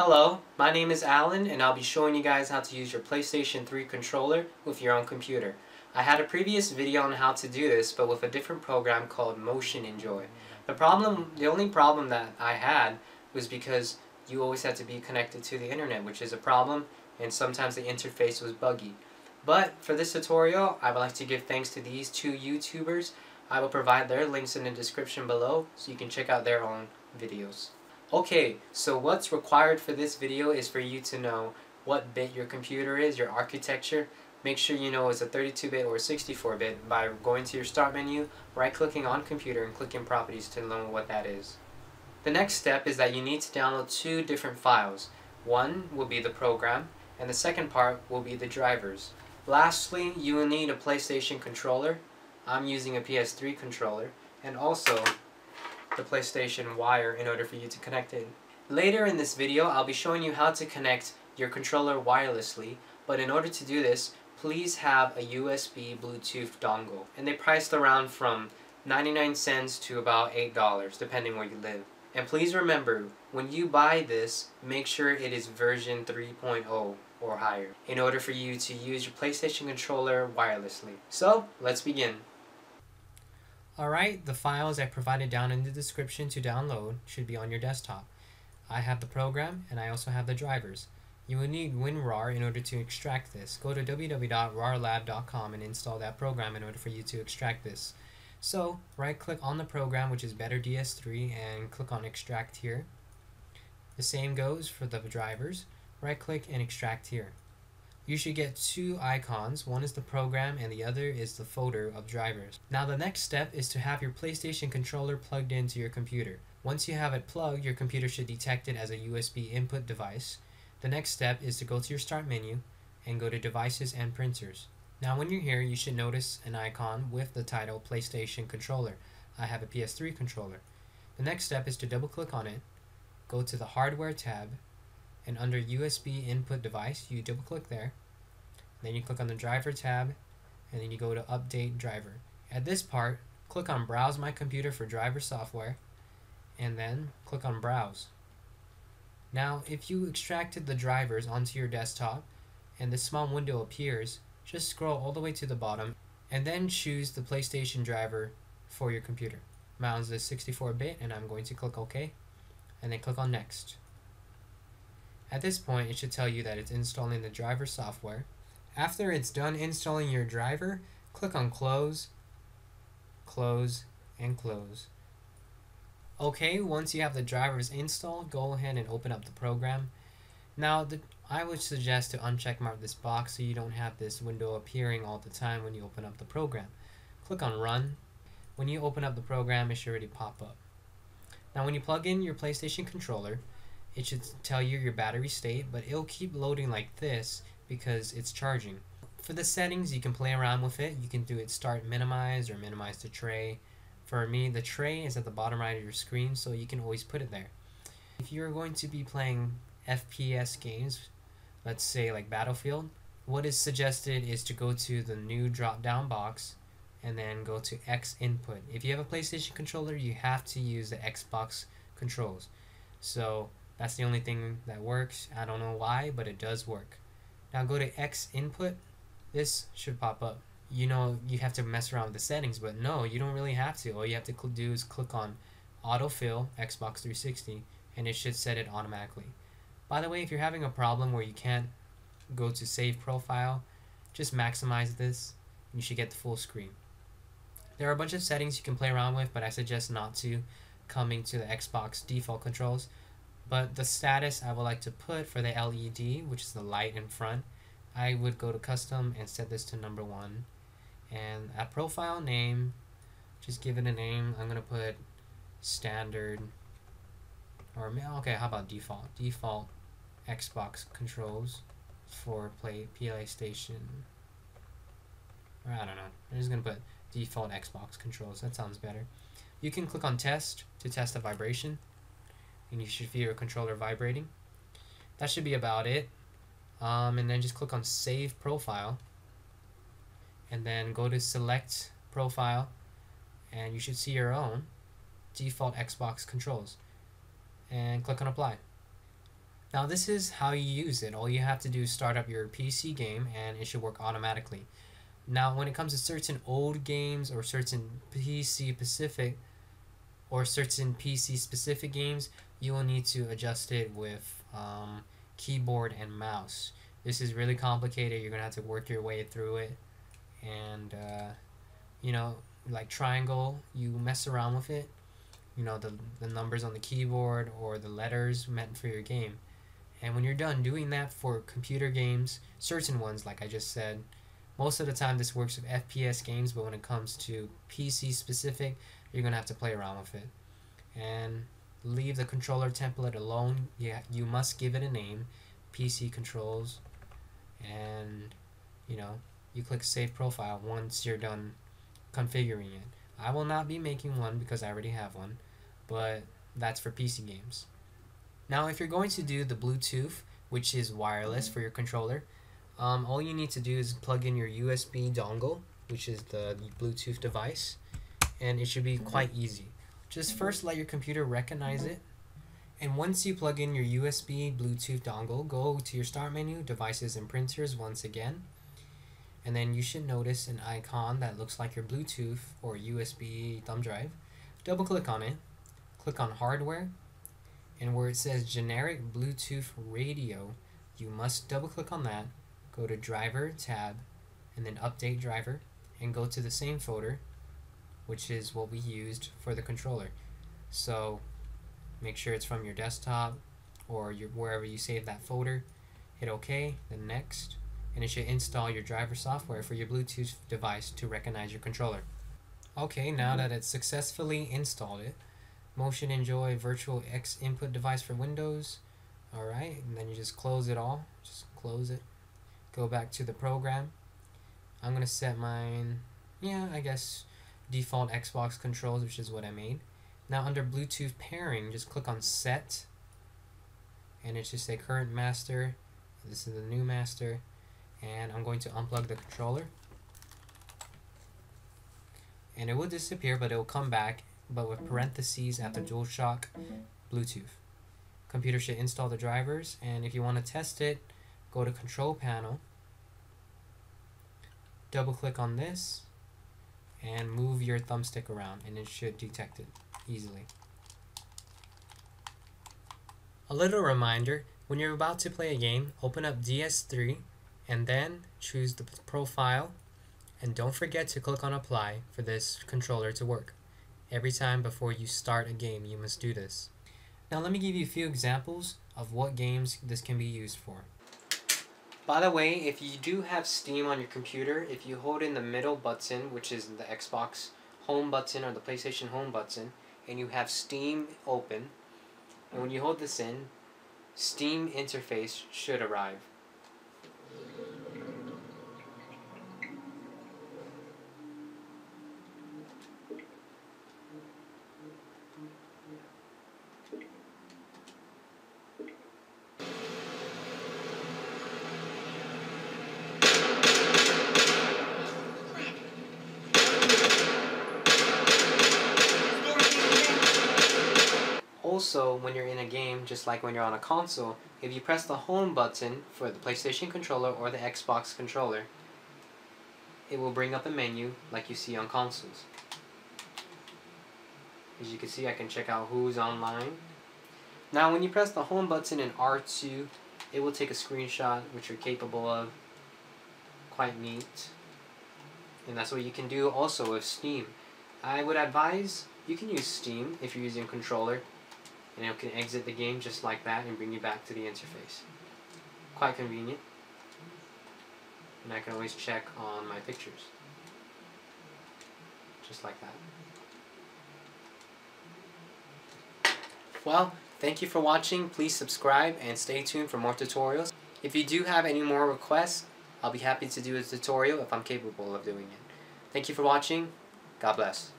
Hello, my name is Alan and I'll be showing you guys how to use your PlayStation 3 controller with your own computer. I had a previous video on how to do this, but with a different program called Motion Enjoy. The only problem that I had was because you always had to be connected to the internet, which is a problem, and sometimes the interface was buggy. But for this tutorial, I would like to give thanks to these two YouTubers. I will provide their links in the description below so you can check out their own videos. Okay, so what's required for this video is for you to know what bit your computer is, your architecture. Make sure you know it's a 32-bit or 64-bit by going to your start menu, right-clicking on computer and clicking properties to learn what that is. The next step is that you need to download two different files. One will be the program and the second part will be the drivers. Lastly, you will need a PlayStation controller. I'm using a PS3 controller, and also the PlayStation wire in order for you to connect it. Later in this video, I'll be showing you how to connect your controller wirelessly, but in order to do this, please have a USB Bluetooth dongle, and they priced around from 99 cents to about $8 depending where you live. And please remember, when you buy this, make sure it is version 3.0 or higher in order for you to use your PlayStation controller wirelessly. So, let's begin. Alright, the files I provided down in the description to download should be on your desktop. I have the program and I also have the drivers. You will need WinRAR in order to extract this. Go to www.rarlab.com and install that program in order for you to extract this. So, right click on the program, which is Better DS3, and click on Extract here. The same goes for the drivers. Right click and extract here. You should get two icons. One is the program and the other is the folder of drivers. Now the next step is to have your PlayStation controller plugged into your computer. Once you have it plugged, your computer should detect it as a USB input device. The next step is to go to your start menu and go to Devices and Printers. Now when you're here, you should notice an icon with the title PlayStation Controller. I have a PS3 controller. The next step is to double click on it, go to the Hardware tab, and under USB input device, you double click there. Then you click on the driver tab, and then you go to update driver. At this part, click on browse my computer for driver software, and then click on browse. Now if you extracted the drivers onto your desktop and this small window appears, just scroll all the way to the bottom and then choose the PlayStation driver for your computer. Mine's is 64-bit and I'm going to click OK, and then click on next. At this point, it should tell you that it's installing the driver software. After it's done installing your driver, click on Close, Close, and Close. Okay, once you have the drivers installed, go ahead and open up the program. Now, I would suggest to uncheck mark this box so you don't have this window appearing all the time when you open up the program. Click on Run. When you open up the program, it should already pop up. Now, when you plug in your PlayStation controller, it should tell you your battery state, but it'll keep loading like this because it's charging. For the settings, you can play around with it. You can do it start minimize or minimize the tray. For me, the tray is at the bottom right of your screen, so you can always put it there. If you're going to be playing FPS games, let's say like Battlefield, what is suggested is to go to the new drop-down box and then go to X input. If you have a PlayStation controller, you have to use the Xbox controls. So that's the only thing that works. I don't know why, but it does work. Now go to X input. This should pop up. You know, you have to mess around with the settings, but no, you don't really have to. All you have to do is click on Autofill Xbox 360 and it should set it automatically. By the way, if you're having a problem where you can't go to save profile, just maximize this. You should get the full screen. There are a bunch of settings you can play around with, but I suggest not to, coming to the Xbox default controls. But the status I would like to put for the LED, which is the light in front, I would go to custom and set this to number 1. And a profile name, just give it a name. I'm going to put standard, or okay, how about default? Default Xbox controls for PlayStation, or I don't know. I'm just going to put default Xbox controls. That sounds better. You can click on test to test the vibration, and you should feel your controller vibrating. That should be about it. And then just click on Save Profile, and then go to Select Profile, and you should see your own default Xbox controls, and click on Apply. Now this is how you use it. All you have to do is start up your PC game and it should work automatically. Now when it comes to certain old games or certain PC specific games, you will need to adjust it with keyboard and mouse. This is really complicated. You're gonna have to work your way through it, and you know, like triangle, you mess around with it. You know, the numbers on the keyboard or the letters meant for your game. And when you're done doing that for computer games, certain ones like I just said, most of the time this works with FPS games, but when it comes to PC specific, you're gonna have to play around with it. And leave the controller template alone. Yeah, you must give it a name, PC controls, and you know, you click save profile once you're done configuring it. I will not be making one because I already have one, but that's for PC games. Now if you're going to do the Bluetooth, which is wireless for your controller, all you need to do is plug in your USB dongle, which is the Bluetooth device, and it should be quite easy. Just first let your computer recognize it, and once you plug in your USB Bluetooth dongle, go to your start menu, devices and printers once again, and then you should notice an icon that looks like your Bluetooth or USB thumb drive. Double click on it, click on hardware, and where it says generic Bluetooth radio, you must double click on that, go to driver tab, and then update driver, and go to the same folder, which is what we used for the controller. So make sure it's from your desktop or wherever you save that folder. Hit OK, then next, and it should install your driver software for your Bluetooth device to recognize your controller. Okay, now that it's successfully installed it, Motion Enjoy Virtual X Input Device for Windows. Alright, and then you just close it all. Just close it. Go back to the program. I'm going to set mine, I guess, default Xbox controls, which is what I made. Now under Bluetooth pairing, just click on Set, and it should say Current Master. This is the new master, and I'm going to unplug the controller. And it will disappear, but it will come back, but with parentheses after DualShock Bluetooth. Computer should install the drivers, and if you want to test it, go to Control Panel, double click on this, and move your thumbstick around, and it should detect it easily. A little reminder, when you're about to play a game, open up DS3 and then choose the profile, and don't forget to click on apply for this controller to work. Every time before you start a game, you must do this. Now let me give you a few examples of what games this can be used for. By the way, if you do have Steam on your computer, if you hold in the middle button, which is the Xbox home button or the PlayStation home button, and you have Steam open, and when you hold this in, Steam interface should arrive. Also, when you're in a game, just like when you're on a console, if you press the home button for the PlayStation controller or the Xbox controller, it will bring up a menu like you see on consoles. As you can see, I can check out who's online. Now when you press the home button in R2, it will take a screenshot, which you're capable of. Quite neat. And that's what you can do also with Steam. I would advise you can use Steam if you're using a controller, and it can exit the game just like that and bring you back to the interface. Quite convenient. And I can always check on my pictures. Just like that. Well, thank you for watching. Please subscribe and stay tuned for more tutorials. If you do have any more requests, I'll be happy to do a tutorial if I'm capable of doing it. Thank you for watching. God bless.